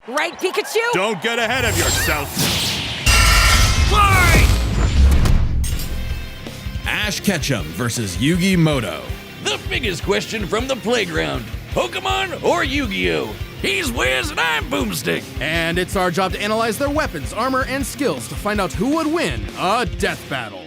Right, Pikachu? Don't get ahead of yourself! Fly! Ash Ketchum versus Yugi Muto. The biggest question from the playground. Pokemon or Yu-Gi-Oh? He's Wiz and I'm Boomstick. And it's our job to analyze their weapons, armor, and skills to find out who would win a death battle.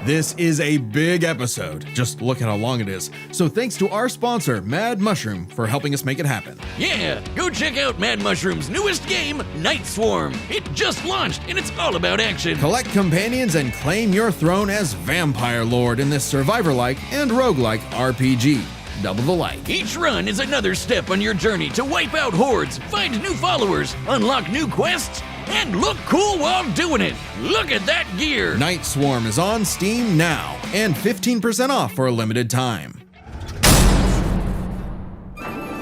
This is a big episode. Just look at how long it is. So thanks to our sponsor, Mad Mushroom, for helping us make it happen. Yeah, go check out Mad Mushroom's newest game, Night Swarm. It just launched and it's all about action. Collect companions and claim your throne as Vampire Lord in this survivor-like and roguelike RPG. Double the like. Each run is another step on your journey to wipe out hordes, find new followers, unlock new quests, and look cool while doing it. Look at that gear. Night Swarm is on Steam now, and 15% off for a limited time.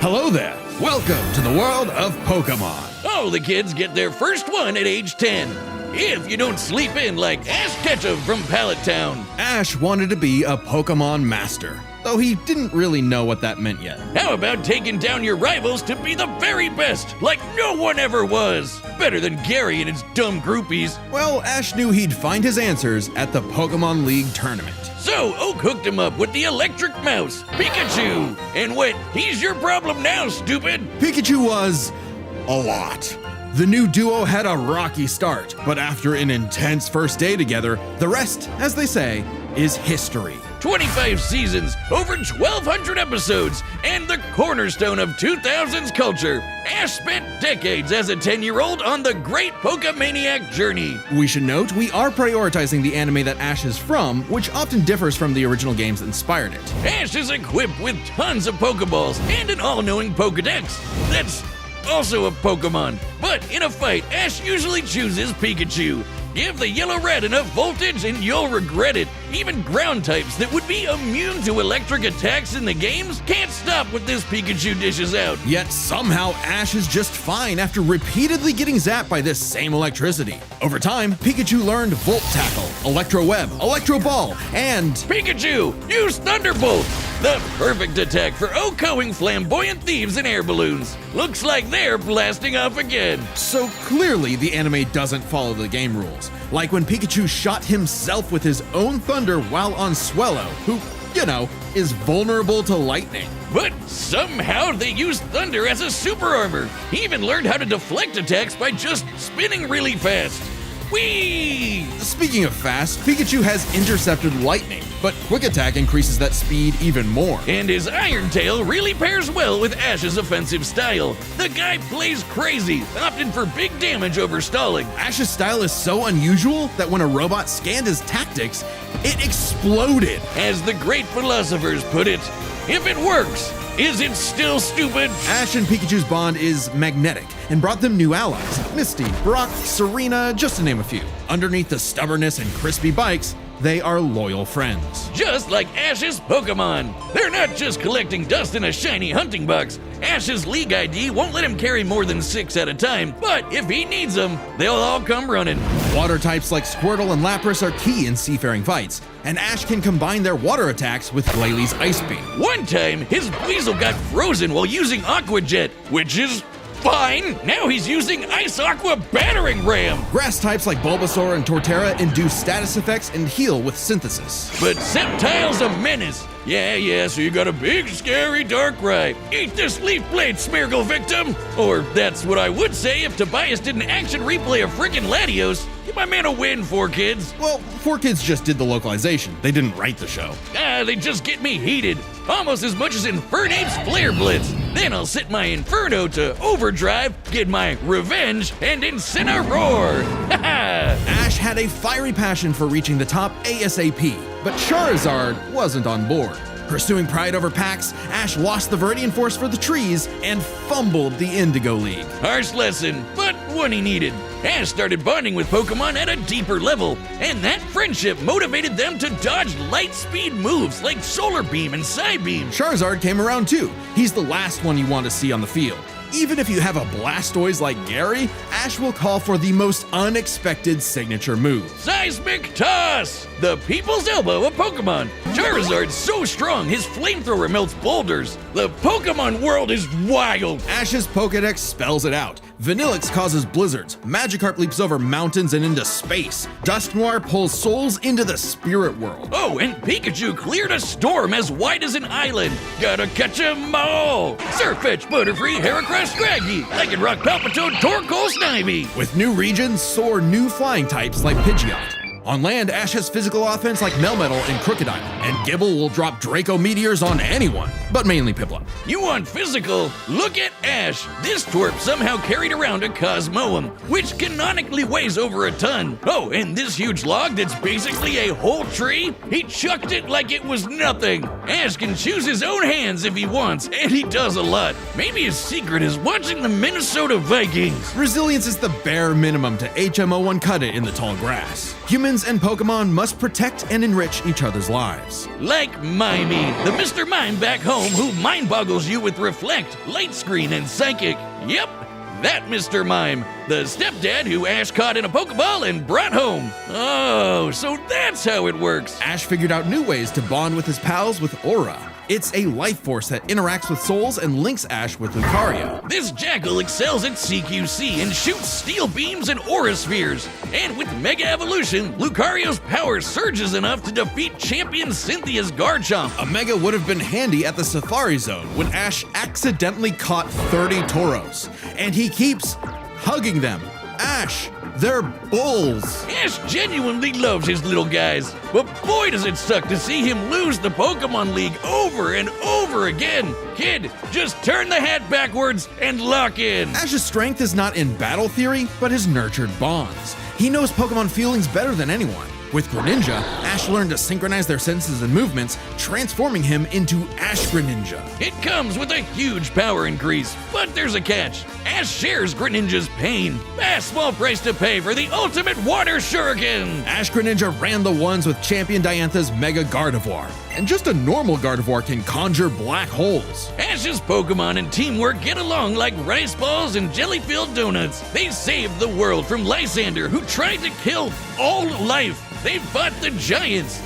Hello there. Welcome to the world of Pokemon. All the kids get their first one at age 10. If you don't sleep in like Ash Ketchum from Pallet Town. Ash wanted to be a Pokemon master, though he didn't really know what that meant yet. How about taking down your rivals to be the very best, like no one ever was? Better than Gary and his dumb groupies. Well, Ash knew he'd find his answers at the Pokemon League tournament. So Oak hooked him up with the electric mouse, Pikachu. And what? He's your problem now, stupid. Pikachu was a lot. The new duo had a rocky start, but after an intense first day together, the rest, as they say, is history. 25 seasons, over 1,200 episodes, and the cornerstone of 2000s culture. Ash spent decades as a 10-year-old on the great Pokemaniac journey. We should note we are prioritizing the anime that Ash is from, which often differs from the original games that inspired it. Ash is equipped with tons of Pokeballs and an all-knowing Pokedex. That's also a Pokemon. But in a fight, Ash usually chooses Pikachu. Give the yellow red enough voltage and you'll regret it. Even ground types that would be immune to electric attacks in the games can't stop what this Pikachu dishes out. Yet somehow Ash is just fine after repeatedly getting zapped by this same electricity. Over time, Pikachu learned Volt Tackle, Electro Web, Electro Ball, and Pikachu, use Thunderbolt! The perfect attack for OHKOing flamboyant thieves and air balloons. Looks like they're blasting off again. So clearly the anime doesn't follow the game rules. Like when Pikachu shot himself with his own thunder while on Swellow, who, you know, is vulnerable to lightning. But somehow they used thunder as a super armor. He even learned how to deflect attacks by just spinning really fast. Whee! Speaking of fast, Pikachu has intercepted lightning, but Quick Attack increases that speed even more. And his Iron Tail really pairs well with Ash's offensive style. The guy plays crazy, opting for big damage over stalling. Ash's style is so unusual that when a robot scanned his tactics, it exploded. As the great philosophers put it, if it works, is it still stupid? Ash and Pikachu's bond is magnetic and brought them new allies. Misty, Brock, Serena, just to name a few. Underneath the stubbornness and crispy bikes, they are loyal friends. Just like Ash's Pokemon. They're not just collecting dust in a shiny hunting box. Ash's League ID won't let him carry more than 6 at a time, but if he needs them, they'll all come running. Water types like Squirtle and Lapras are key in seafaring fights, and Ash can combine their water attacks with Glalie Ice Beam. One time, his Weasel got frozen while using Aqua Jet, which is fine. Now he's using Ice Aqua Battering Ram. Grass types like Bulbasaur and Torterra induce status effects and heal with Synthesis. But Sceptile's a menace. Yeah, so you got a big, scary Darkrai. Eat this Leaf Blade, Smeargle victim! Or that's what I would say if Tobias did an action replay of frickin' Latios. Give my man a win, 4Kids. Well, 4Kids just did the localization. They didn't write the show. They just get me heated. Almost as much as Infernape's Flare Blitz. Then I'll set my Inferno to overdrive, get my revenge, and Incineroar. Ash had a fiery passion for reaching the top ASAP, but Charizard wasn't on board. Pursuing pride over packs, Ash lost the Viridian Force for the trees and fumbled the Indigo League. Harsh lesson, but one he needed. Ash started bonding with Pokemon at a deeper level, and that friendship motivated them to dodge light speed moves like Solar Beam and Psybeam. Charizard came around too. He's the last one you want to see on the field. Even if you have a Blastoise like Gary, Ash will call for the most unexpected signature move. Seismic Toss! The people's elbow of Pokemon. Charizard's so strong, his flamethrower melts boulders. The Pokemon world is wild. Ash's Pokedex spells it out. Vanillix causes blizzards, Magikarp leaps over mountains and into space, Dusknoir pulls souls into the spirit world. Oh, and Pikachu cleared a storm as wide as an island. Gotta catch 'em all. Surfetch, Butterfree, Heracross, Scraggy, Lycanroc, Palpitoad, Torkoal, Snivy. With new regions, soar new flying types like Pidgeot. On land, Ash has physical offense like Melmetal and Crocodile, and Gibble will drop Draco Meteors on anyone, but mainly Piplup. You want physical? Look at Ash. This twerp somehow carried around a Cosmoem, which canonically weighs over a ton. Oh, and this huge log that's basically a whole tree? He chucked it like it was nothing. Ash can choose his own hands if he wants, and he does a lot. Maybe his secret is watching the Minnesota Vikings. Resilience is the bare minimum to HMO1 cut it in the tall grass. Humans and Pokemon must protect and enrich each other's lives. Like Mimey, the Mr. Mime back home who mind boggles you with Reflect, Light Screen, and Psychic. Yep, that Mr. Mime, the stepdad who Ash caught in a Pokeball and brought home. Oh, so that's how it works. Ash figured out new ways to bond with his pals with Aura. It's a life force that interacts with souls and links Ash with Lucario. This Jackal excels at CQC and shoots steel beams and aura spheres. And with Mega Evolution, Lucario's power surges enough to defeat champion Cynthia's Garchomp. A Mega would have been handy at the Safari Zone when Ash accidentally caught 30 Tauros. And he keeps hugging them. Ash, they're bulls. Ash genuinely loves his little guys, but boy does it suck to see him lose the Pokemon League over and over again. Kid, just turn the hat backwards and lock in. Ash's strength is not in battle theory, but his nurtured bonds. He knows Pokemon feelings better than anyone. With Greninja, Ash learned to synchronize their senses and movements, transforming him into Ash Greninja. It comes with a huge power increase, but there's a catch. Ash shares Greninja's pain. A small price to pay for the ultimate water shuriken. Ash Greninja ran the ones with Champion Diantha's Mega Gardevoir. And just a normal Gardevoir can conjure black holes. Ash's Pokemon and teamwork get along like rice balls and jelly-filled donuts. They saved the world from Lysander, who tried to kill all life. They fought the giants,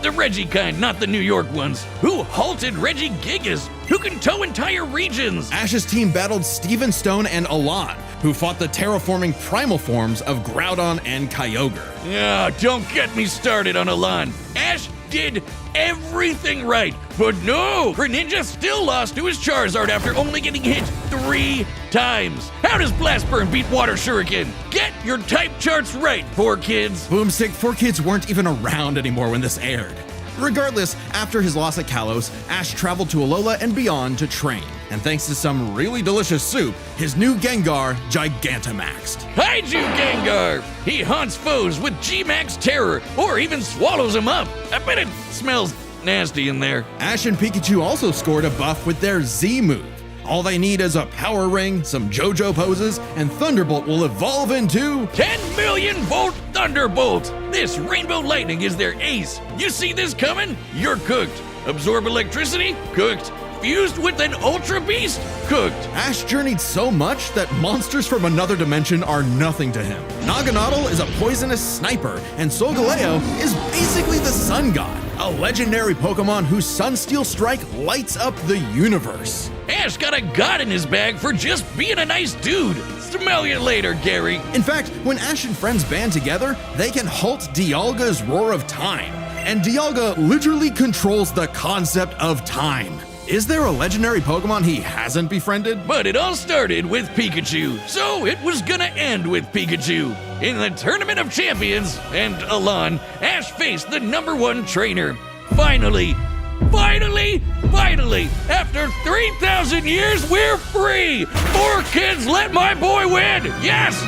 the Reggie kind, not the New York ones, who halted Reggie Gigas, who can tow entire regions. Ash's team battled Steven Stone and Alon, who fought the terraforming primal forms of Groudon and Kyogre. Don't get me started on Alon. Ash did everything right, but no! Greninja still lost to his Charizard after only getting hit 3 times. How does Blast Burn beat Water Shuriken? Get your type charts right, 4Kids. Boomstick, 4Kids weren't even around anymore when this aired. Regardless, after his loss at Kalos, Ash traveled to Alola and beyond to train. And thanks to some really delicious soup, his new Gengar Gigantamaxed. Kaiju Gengar! He haunts foes with G-Max Terror, or even swallows them up. I bet it smells nasty in there. Ash and Pikachu also scored a buff with their Z move. All they need is a power ring, some JoJo poses, and Thunderbolt will evolve into 10 million volt Thunderbolt! This Rainbow Lightning is their ace. You see this coming? You're cooked. Absorb electricity? Cooked. Fused with an Ultra Beast? Cooked. Ash journeyed so much that monsters from another dimension are nothing to him. Naganadel is a poisonous sniper, and Solgaleo is basically the sun god, a legendary Pokemon whose Sunsteel Strike lights up the universe. Ash got a god in his bag for just being a nice dude. Smell you later, Gary. In fact, when Ash and friends band together, they can halt Dialga's Roar of Time. And Dialga literally controls the concept of time. Is there a legendary Pokemon he hasn't befriended? But it all started with Pikachu, so it was gonna end with Pikachu. In the Tournament of Champions, and Alon, Ash faced the #1 trainer. Finally, after 3,000 years, we're free! 4Kids, let my boy win! Yes!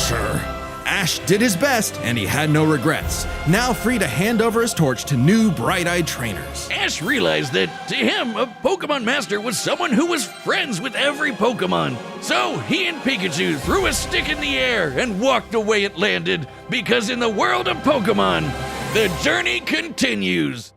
Sure. Ash did his best, and he had no regrets. Now free to hand over his torch to new bright-eyed trainers. Ash realized that, to him, a Pokemon Master was someone who was friends with every Pokemon. So he and Pikachu threw a stick in the air and walked away it landed, because in the world of Pokemon, the journey continues.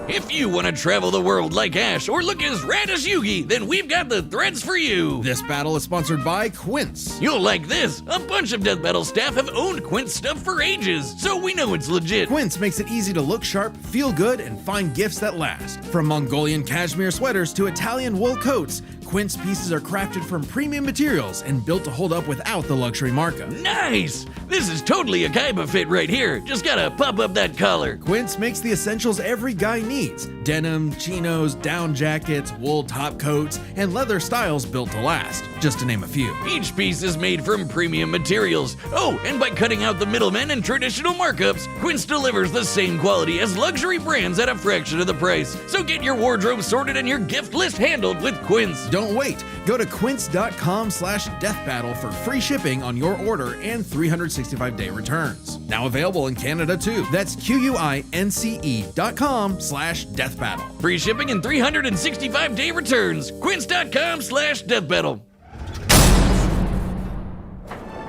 If you want to travel the world like Ash or look as rad as Yugi, then we've got the threads for you. This battle is sponsored by Quince. You'll like this. A bunch of Death Battle staff have owned Quince stuff for ages, so we know it's legit. Quince makes it easy to look sharp, feel good, and find gifts that last. From Mongolian cashmere sweaters to Italian wool coats, Quince pieces are crafted from premium materials and built to hold up without the luxury markup. Nice! This is totally a Kaiba fit right here. Just gotta pop up that collar. Quince makes the essentials every guy needs: denim, chinos, down jackets, wool top coats, and leather styles built to last, just to name a few. Each piece is made from premium materials. Oh, and by cutting out the middlemen and traditional markups, Quince delivers the same quality as luxury brands at a fraction of the price. So get your wardrobe sorted and your gift list handled with Quince. Don't wait. Go to quince.com/deathbattle for free shipping on your order and 365-day returns. Now available in Canada too. That's QUINCE.com/deathbattle. Free shipping and 365-day returns. Quince.com/deathbattle.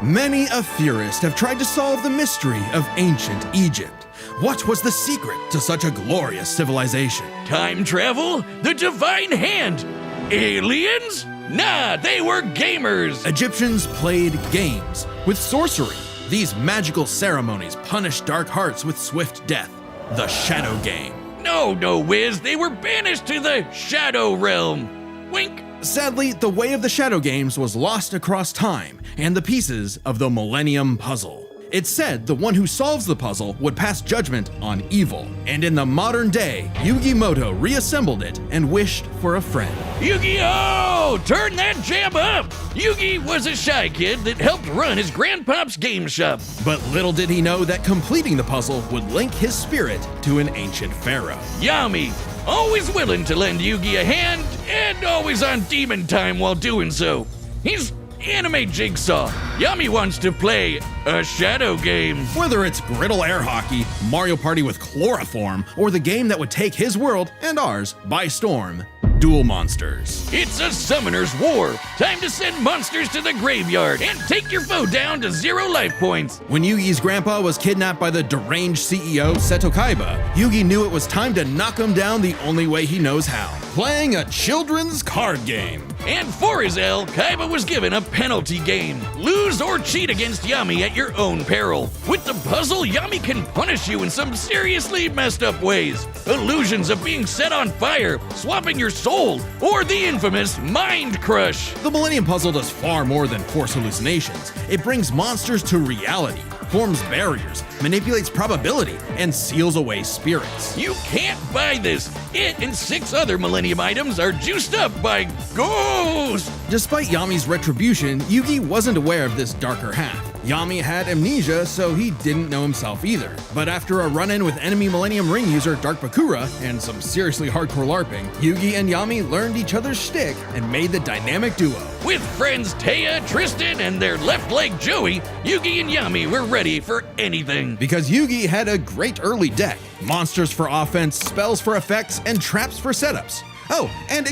Many a theorist have tried to solve the mystery of ancient Egypt. What was the secret to such a glorious civilization? Time travel? The divine hand? Aliens? Nah, they were gamers. Egyptians played games with sorcery. These magical ceremonies punished dark hearts with swift death. The Shadow Game. No, Wiz, they were banished to the Shadow Realm. Wink. Sadly, the way of the Shadow Games was lost across time and the pieces of the Millennium Puzzle. It's said the one who solves the puzzle would pass judgment on evil. And in the modern day, Yugi Muto reassembled it and wished for a friend. Yu-Gi-Oh! Turn that jam up! Yugi was a shy kid that helped run his grandpop's game shop. But little did he know that completing the puzzle would link his spirit to an ancient pharaoh. Yami, always willing to lend Yugi a hand and always on demon time while doing so. He's anime Jigsaw. Yami wants to play a shadow game. Whether it's griddle air hockey, Mario Party with chloroform, or the game that would take his world and ours by storm, Duel Monsters. It's a summoner's war. Time to send monsters to the graveyard and take your foe down to 0 life points. When Yugi's grandpa was kidnapped by the deranged CEO Seto Kaiba, Yugi knew it was time to knock him down the only way he knows how: playing a children's card game. And for his L, Kaiba was given a penalty game. Lose or cheat against Yami at your own peril. With the puzzle, Yami can punish you in some seriously messed up ways. Illusions of being set on fire, swapping your soul, or the infamous Mind Crush. The Millennium Puzzle does far more than force hallucinations. It brings monsters to reality, forms barriers, manipulates probability, and seals away spirits. You can't buy this. It and 6 other Millennium items are juiced up by ghosts. Despite Yami's retribution, Yugi wasn't aware of this darker half. Yami had amnesia, so he didn't know himself either. But after a run-in with enemy Millennium Ring user Dark Bakura and some seriously hardcore LARPing, Yugi and Yami learned each other's shtick and made the dynamic duo. With friends Taya, Tristan, and their left leg Joey, Yugi and Yami were ready for anything. Because Yugi had a great early deck: monsters for offense, spells for effects, and traps for setups. Oh, and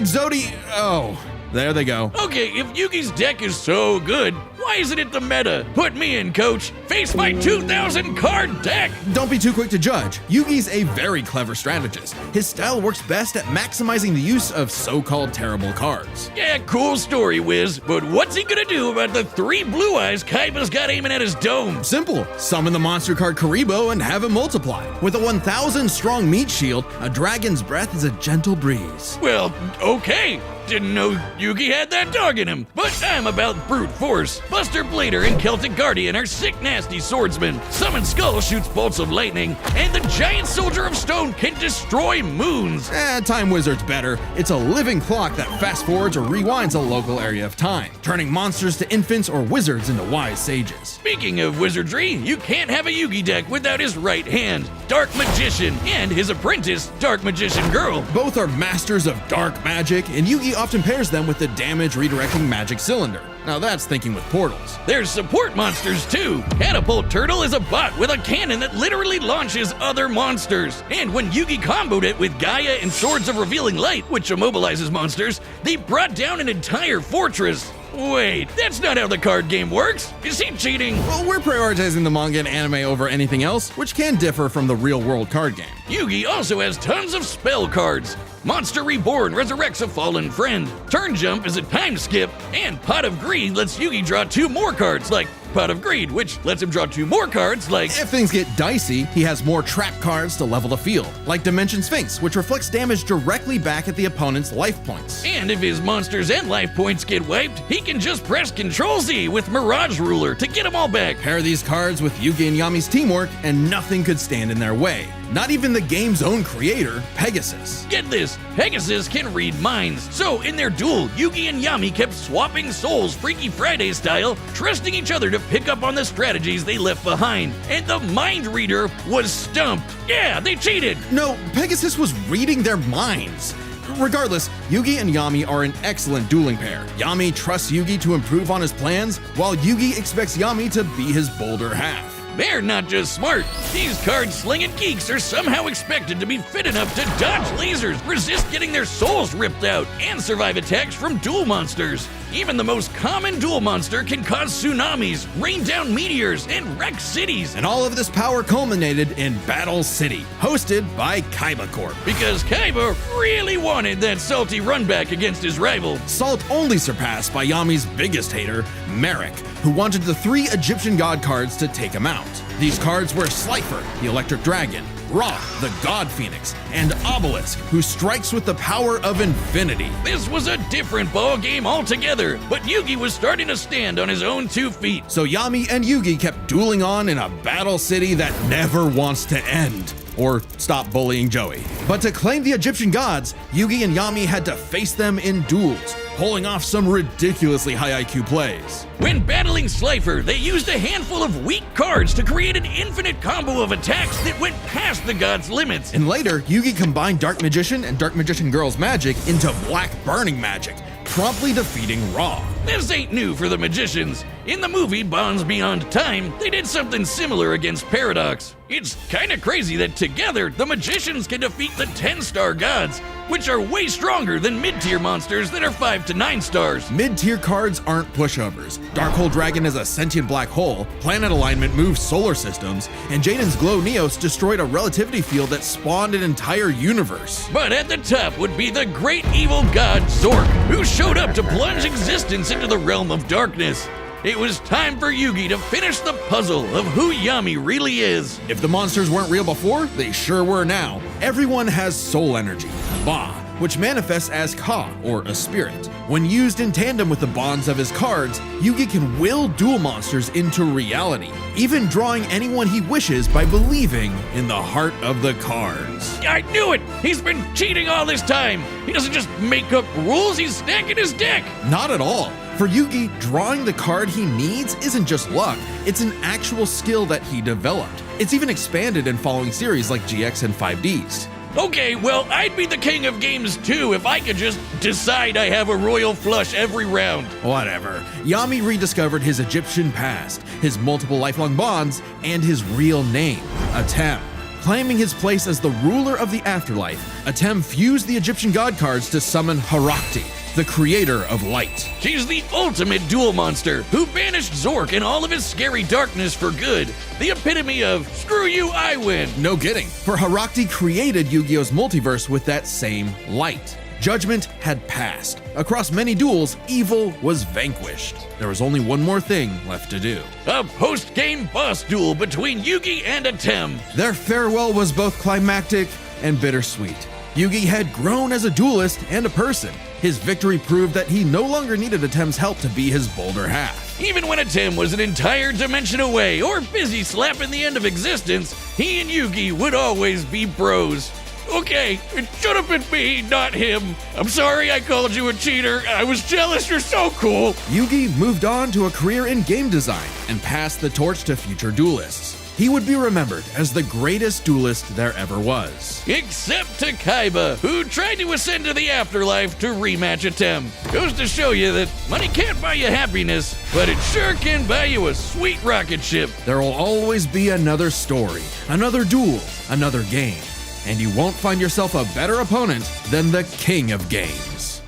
there they go. Okay, if Yugi's deck is so good, why isn't it the meta? Put me in, coach. Face my 2,000 card deck. Don't be too quick to judge. Yugi's a very clever strategist. His style works best at maximizing the use of so-called terrible cards. Yeah, cool story, Wiz, but what's he gonna do about the 3 blue eyes Kaiba's got aiming at his dome? Simple. Summon the monster card Karibo and have it multiply. With a 1,000 strong meat shield, a dragon's breath is a gentle breeze. Well, okay. Didn't know Yugi had that dog in him, but I'm about brute force. Buster Blader and Celtic Guardian are sick, nasty swordsmen. Summon Skull shoots bolts of lightning, and the giant soldier of stone can destroy moons. Time Wizard's better. It's a living clock that fast forwards or rewinds a local area of time, turning monsters to infants or wizards into wise sages. Speaking of wizardry, you can't have a Yugi deck without his right hand, Dark Magician, and his apprentice, Dark Magician Girl. Both are masters of dark magic, and Yugi often pairs them with the damage redirecting magic cylinder. Now that's thinking with portals. There's support monsters too. Catapult Turtle is a bot with a cannon that literally launches other monsters. And when Yugi comboed it with Gaia and Swords of Revealing Light, which immobilizes monsters, they brought down an entire fortress. Wait, that's not how the card game works. Is he cheating? Well, we're prioritizing the manga and anime over anything else, which can differ from the real-world card game. Yugi also has tons of spell cards. Monster Reborn resurrects a fallen friend. Turn Jump is a time skip. And Pot of Greed lets Yugi draw 2 more cards, like Pot of Greed, which lets him draw 2 more cards, like... If things get dicey, he has more trap cards to level the field, like Dimension Sphinx, which reflects damage directly back at the opponent's life points. And if his monsters and life points get wiped, he can just press Ctrl-Z with Mirage Ruler to get them all back. Pair these cards with Yugi and Yami's teamwork, and nothing could stand in their way. Not even the game's own creator, Pegasus. Get this, Pegasus can read minds. So in their duel, Yugi and Yami kept swapping souls Freaky Friday style, trusting each other to pick up on the strategies they left behind. And the mind reader was stumped. Yeah, they cheated. No, Pegasus was reading their minds. Regardless, Yugi and Yami are an excellent dueling pair. Yami trusts Yugi to improve on his plans, while Yugi expects Yami to be his bolder half. They're not just smart. These card-slinging geeks are somehow expected to be fit enough to dodge lasers, resist getting their souls ripped out, and survive attacks from duel monsters. Even the most common duel monster can cause tsunamis, rain down meteors, and wreck cities. And all of this power culminated in Battle City, hosted by Kaiba Corp. Because Kaiba really wanted that salty runback against his rival. Salt only surpassed by Yami's biggest hater, Merrick, who wanted the 3 Egyptian god cards to take him out. These cards were Slifer, the Electric Dragon, Ra, the God Phoenix, and Obelisk, who strikes with the power of infinity. This was a different ball game altogether, but Yugi was starting to stand on his own 2 feet. So Yami and Yugi kept dueling on in a battle city that never wants to end. Or stop bullying Joey. But to claim the Egyptian gods, Yugi and Yami had to face them in duels, pulling off some ridiculously high IQ plays. When battling Slifer, they used a handful of weak cards to create an infinite combo of attacks that went past the gods' limits. And later, Yugi combined Dark Magician and Dark Magician Girl's magic into Black Burning magic, promptly defeating Ra. This ain't new for the magicians. In the movie Bonds Beyond Time, they did something similar against Paradox. It's kinda crazy that together, the magicians can defeat the 10-star gods, which are way stronger than mid-tier monsters that are 5 to 9 stars. Mid-tier cards aren't pushovers. Darkhold Dragon is a sentient black hole, planet alignment moves solar systems, and Jaden's Glow Neos destroyed a relativity field that spawned an entire universe. But at the top would be the great evil god Zork, who showed up to plunge existence into the realm of darkness. It was time for Yugi to finish the puzzle of who Yami really is. If the monsters weren't real before, they sure were now. Everyone has soul energy, Ba, which manifests as Ka, or a spirit. When used in tandem with the bonds of his cards, Yugi can will duel monsters into reality, even drawing anyone he wishes by believing in the heart of the cards. I knew it! He's been cheating all this time! He doesn't just make up rules, he's stacking his deck! Not at all. For Yugi, drawing the card he needs isn't just luck, it's an actual skill that he developed. It's even expanded in following series like GX and 5Ds. Okay, well, I'd be the king of games too if I could just decide I have a royal flush every round. Whatever. Yami rediscovered his Egyptian past, his multiple lifelong bonds, and his real name, Atem. Claiming his place as the ruler of the afterlife, Atem fused the Egyptian god cards to summon Harakti, the creator of light. She's the ultimate duel monster who banished Zork and all of his scary darkness for good. The epitome of, screw you, I win. No kidding, for Harakti created Yu-Gi-Oh's multiverse with that same light. Judgment had passed. Across many duels, evil was vanquished. There was only one more thing left to do. A post-game boss duel between Yugi and Atem. Their farewell was both climactic and bittersweet. Yugi had grown as a duelist and a person. His victory proved that he no longer needed Atem's help to be his bolder half. Even when Atem was an entire dimension away or busy slapping the end of existence, he and Yugi would always be bros. Okay, it should have been me, not him. I'm sorry I called you a cheater. I was jealous, you're so cool. Yugi moved on to a career in game design and passed the torch to future duelists. He would be remembered as the greatest duelist there ever was. Except to Kaiba, who tried to ascend to the afterlife to rematch Atem. Goes to show you that money can't buy you happiness, but it sure can buy you a sweet rocket ship. There will always be another story, another duel, another game. And you won't find yourself a better opponent than the king of games.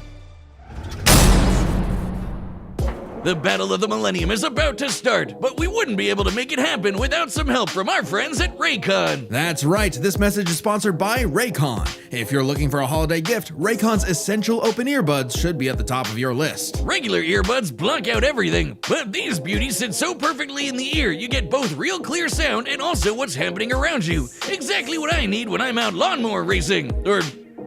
The Battle of the Millennium is about to start, but we wouldn't be able to make it happen without some help from our friends at Raycon. That's right, this message is sponsored by Raycon. If you're looking for a holiday gift, Raycon's essential open earbuds should be at the top of your list. Regular earbuds block out everything, but these beauties sit so perfectly in the ear you get both real clear sound and also what's happening around you. Exactly what I need when I'm out lawnmower racing, or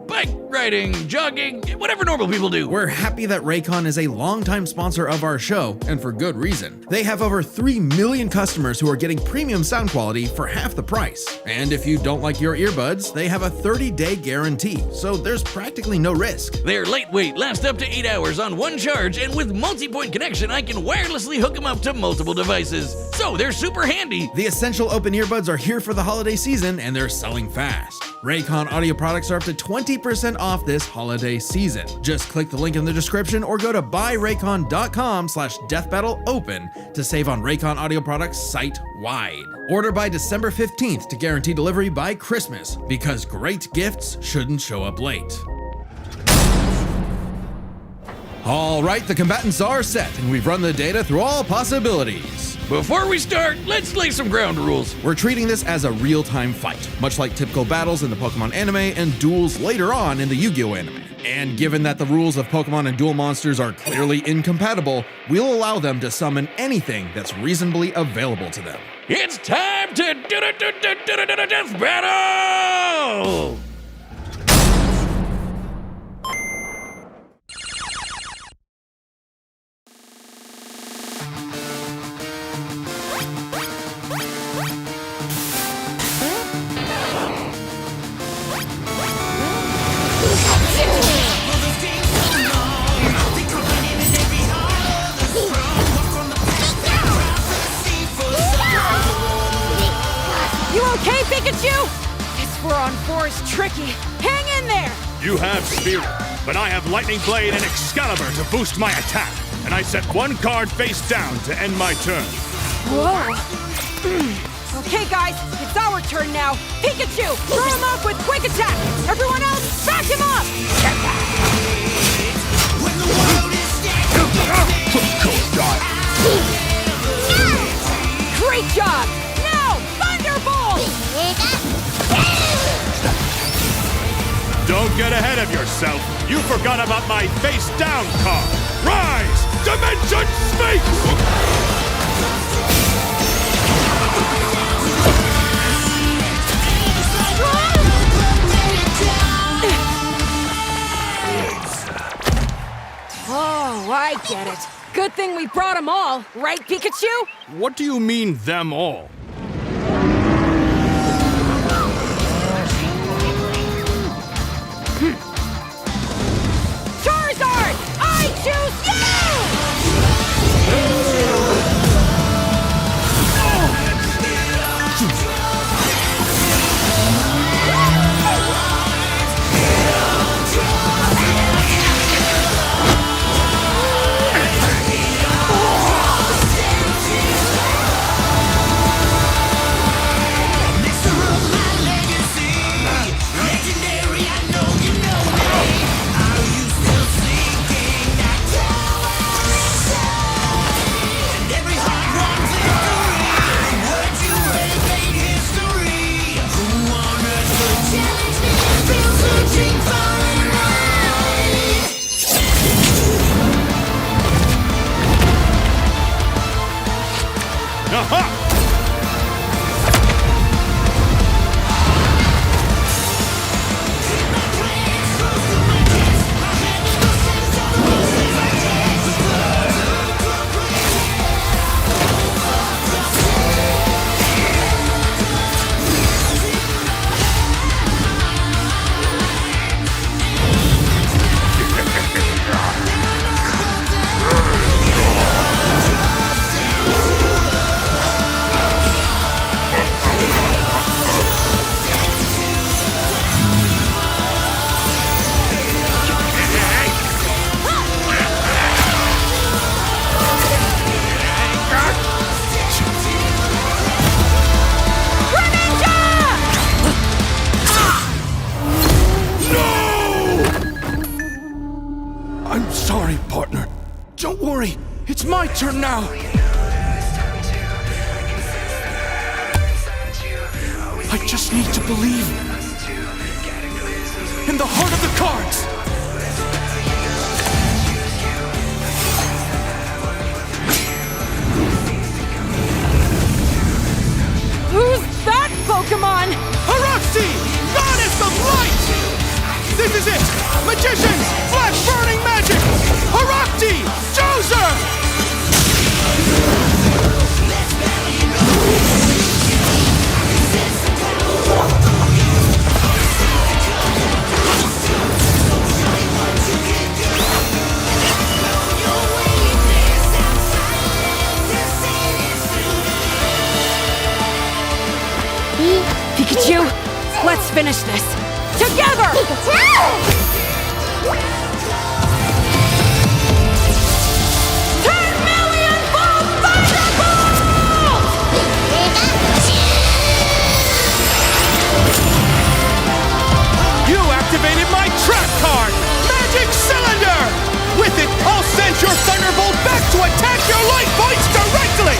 bike riding, jogging, whatever normal people do. We're happy that Raycon is a longtime sponsor of our show, and for good reason. They have over 3 million customers who are getting premium sound quality for half the price. And if you don't like your earbuds, they have a 30-day guarantee, so there's practically no risk. They're lightweight, last up to 8 hours on one charge, and with multi-point connection, I can wirelessly hook them up to multiple devices. So they're super handy. The essential open earbuds are here for the holiday season, and they're selling fast. Raycon audio products are up to 20% off this holiday season. Just click the link in the description or go to buyraycon.com/deathbattleopen to save on Raycon audio products site-wide. Order by December 15th to guarantee delivery by Christmas, because great gifts shouldn't show up late. All right, the combatants are set, and we've run the data through all possibilities. Before we start, let's lay some ground rules. We're treating this as a real-time fight, much like typical battles in the Pokemon anime and duels later on in the Yu-Gi-Oh anime. And given that the rules of Pokemon and duel monsters are clearly incompatible, we'll allow them to summon anything that's reasonably available to them. It's time to death battle! Okay, Pikachu? This 4-on-4 is tricky. Hang in there! You have Spirit, but I have Lightning Blade and Excalibur to boost my attack, and I set one card face down to end my turn. Whoa! Okay, guys, it's our turn now. Pikachu, throw him off with Quick Attack! Everyone else, back him up! Great job! Don't get ahead of yourself. You forgot about my face down card. Rise! Dimension Sphinx! Oh, I get it. Good thing we brought them all, right, Pikachu? What do you mean, them all? Charizard! I choose you! I'm sorry, partner. Don't worry. It's my turn now! I just need to believe in the heart of the cards! Who's that Pokemon? Haruxi! Goddess of Light! This is it! Magicians! Flash burning magic! Haruxi! Joser! Pikachu, let's finish this. Together! 10 million volt thunderbolt! You activated my trap card! Magic Cylinder! With it, I'll send your Thunderbolt back to attack your light points directly!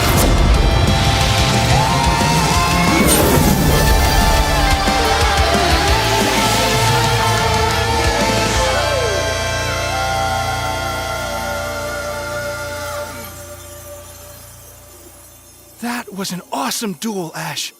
That was an awesome duel, Ash.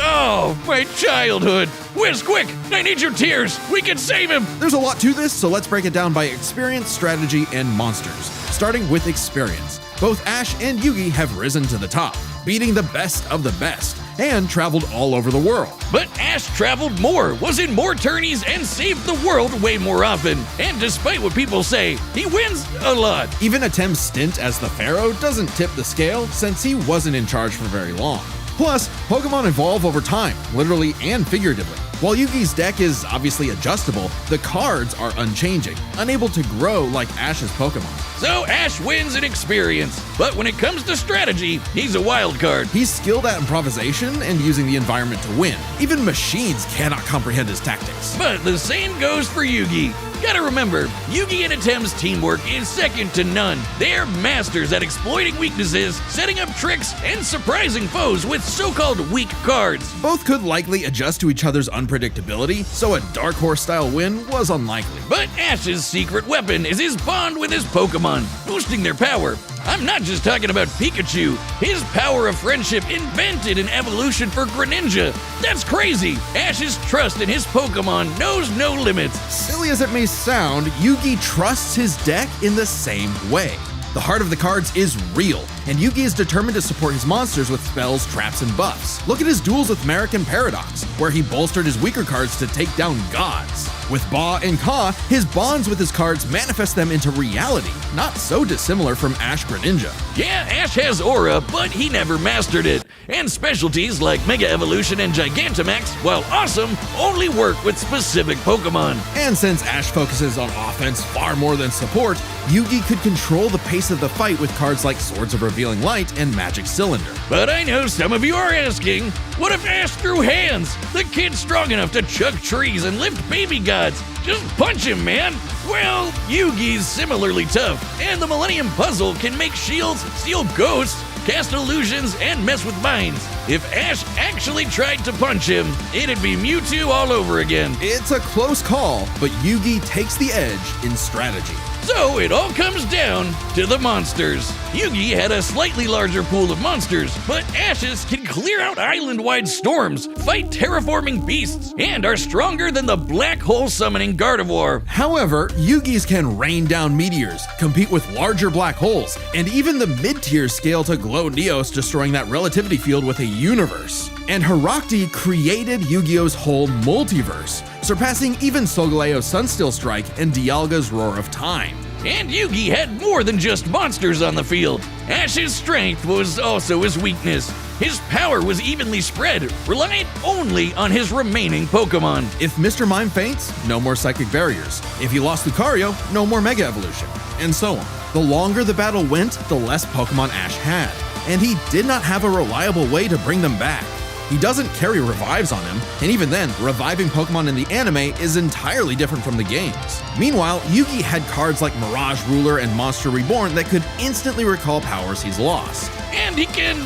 Oh, my childhood! Whiz, quick! I need your tears! We can save him! There's a lot to this, so let's break it down by experience, strategy, and monsters. Starting with experience. Both Ash and Yugi have risen to the top, beating the best of the best, and traveled all over the world. But Ash traveled more, was in more tourneys, and saved the world way more often. And despite what people say, he wins a lot. Even Atem's stint as the Pharaoh doesn't tip the scale, since he wasn't in charge for very long. Plus, Pokemon evolve over time, literally and figuratively. While Yugi's deck is obviously adjustable, the cards are unchanging, unable to grow like Ash's Pokemon. So Ash wins in experience, but when it comes to strategy, he's a wild card. He's skilled at improvisation and using the environment to win. Even machines cannot comprehend his tactics. But the same goes for Yugi. Gotta remember, Yugi and Atem's teamwork is second to none. They're masters at exploiting weaknesses, setting up tricks, and surprising foes with so-called weak cards. Both could likely adjust to each other's unpredictability, so a Dark Horse-style win was unlikely. But Ash's secret weapon is his bond with his Pokemon, boosting their power. I'm not just talking about Pikachu. His power of friendship invented an evolution for Greninja. That's crazy. Ash's trust in his Pokemon knows no limits. Silly as it may sound, Yugi trusts his deck in the same way. The heart of the cards is real, and Yugi is determined to support his monsters with spells, traps, and buffs. Look at his duels with Merrick and Paradox, where he bolstered his weaker cards to take down gods. With Ba and Ka, his bonds with his cards manifest them into reality, not so dissimilar from Ash Greninja. Yeah, Ash has aura, but he never mastered it. And specialties like Mega Evolution and Gigantamax, while awesome, only work with specific Pokemon. And since Ash focuses on offense far more than support, Yugi could control the pace of the fight with cards like Swords of Revealing Light and Magic Cylinder. But I know some of you are asking, what if Ash threw hands? The kid's strong enough to chuck trees and lift baby gods. Just punch him, man. Well, Yugi's similarly tough, and the Millennium Puzzle can make shields, steal ghosts, cast illusions, and mess with minds. If Ash actually tried to punch him, it'd be Mewtwo all over again. It's a close call, but Yugi takes the edge in strategy. So it all comes down to the monsters. Yugi had a slightly larger pool of monsters, but Ash's can clear out island-wide storms, fight terraforming beasts, and are stronger than the black hole summoning Gardevoir. However, Yugi's can rain down meteors, compete with larger black holes, and even the mid-tiers scale to Glow Neos, destroying that relativity field with a universe. And Haruxi created Yu-Gi-Oh's whole multiverse, surpassing even Solgaleo's Sunsteel Strike and Dialga's Roar of Time. And Yugi had more than just monsters on the field. Ash's strength was also his weakness. His power was evenly spread, reliant only on his remaining Pokemon. If Mr. Mime faints, no more Psychic Barriers. If he lost Lucario, no more Mega Evolution, and so on. The longer the battle went, the less Pokemon Ash had, and he did not have a reliable way to bring them back. He doesn't carry revives on him, and even then, reviving Pokemon in the anime is entirely different from the games. Meanwhile, Yugi had cards like Mirage Ruler and Monster Reborn that could instantly recall powers he's lost. And he can,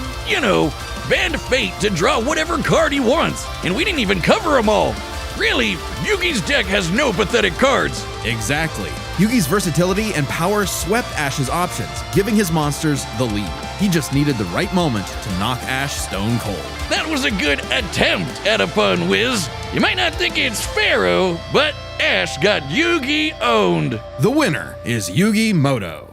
bend fate to draw whatever card he wants. And we didn't even cover them all. Really, Yugi's deck has no pathetic cards. Exactly. Yugi's versatility and power swept Ash's options, giving his monsters the lead. He just needed the right moment to knock Ash stone cold. That was a good attempt at a pun, Wiz. You might not think it's Pharaoh, but Ash got Yugi owned. The winner is Yugi Muto.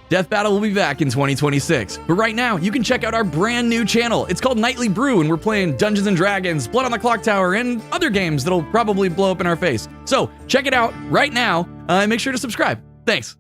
Death Battle will be back in 2026, but right now you can check out our brand new channel. It's called Nightly Brew, and we're playing Dungeons and Dragons, Blood on the Clock Tower, and other games that'll probably blow up in our face. So check it out right now, and make sure to subscribe. Thanks.